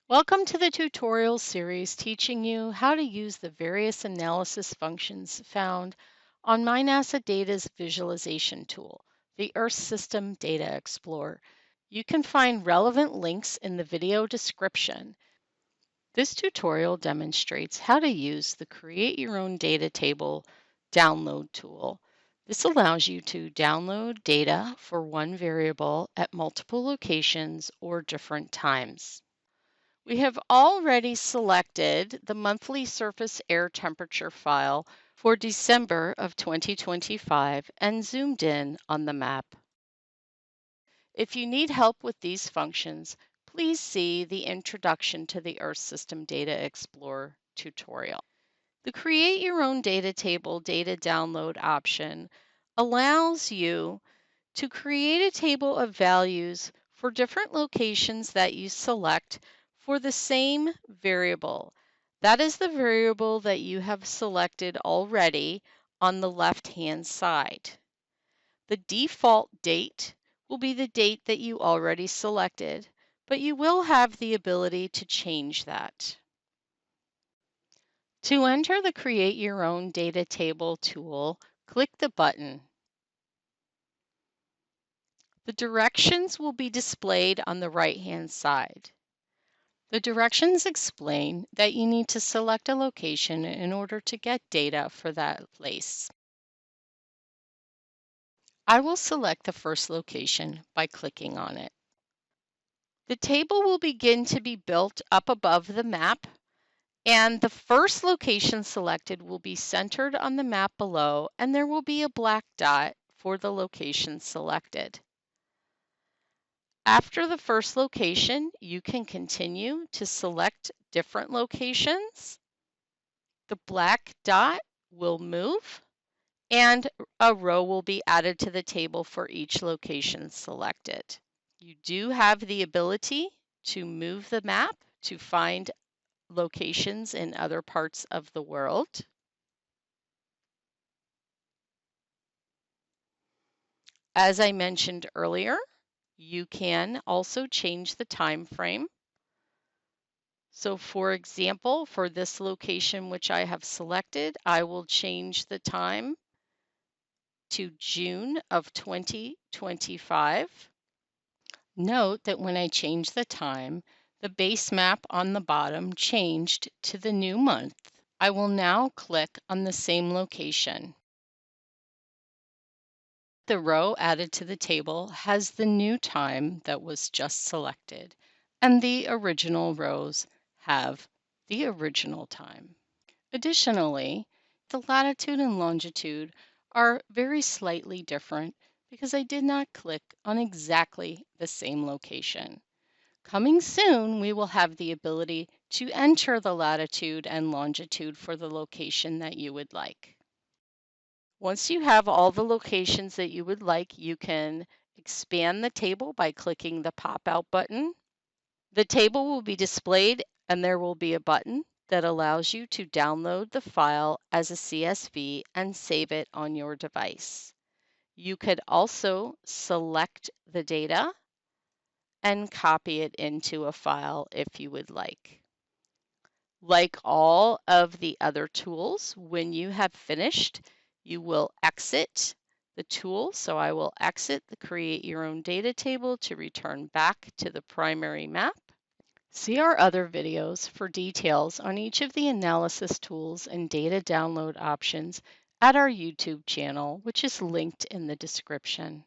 Welcome to the tutorial series teaching you how to use the various analysis functions found on MyNASA Data's visualization tool, the Earth System Data Explorer. You can find relevant links in the video description. This tutorial demonstrates how to use the Create Your Own Data Table download tool. This allows you to download data for one variable at multiple locations or different times. We have already selected the monthly surface air temperature file for December of 2025 and zoomed in on the map. If you need help with these functions, please see the Introduction to the Earth System Data Explorer tutorial. The Create Your Own Data Table data download option allows you to create a table of values for different locations that you select for the same variable. That is the variable that you have selected already on the left-hand side. The default date will be the date that you already selected, but you will have the ability to change that. To enter the Create Your Own Data Table tool, click the button. The directions will be displayed on the right-hand side. The directions explain that you need to select a location in order to get data for that place. I will select the first location by clicking on it. The table will begin to be built up above the map, and the first location selected will be centered on the map below, and there will be a black dot for the location selected. After the first location, you can continue to select different locations. The black dot will move and a row will be added to the table for each location selected. You do have the ability to move the map to find locations in other parts of the world. As I mentioned earlier, you can also change the time frame. So for example, for this location which I have selected, I will change the time to June of 2025. Note that when I change the time, the base map on the bottom changed to the new month. I will now click on the same location. The row added to the table has the new time that was just selected, and the original rows have the original time. Additionally, the latitude and longitude are very slightly different because I did not click on exactly the same location. Coming soon, we will have the ability to enter the latitude and longitude for the location that you would like. Once you have all the locations that you would like, you can expand the table by clicking the pop-out button. The table will be displayed and there will be a button that allows you to download the file as a CSV and save it on your device. You could also select the data and copy it into a file if you would like. Like all of the other tools, when you have finished, you will exit the tool. So I will exit the Create Your Own Data Table to return back to the primary map. See our other videos for details on each of the analysis tools and data download options at our YouTube channel, which is linked in the description.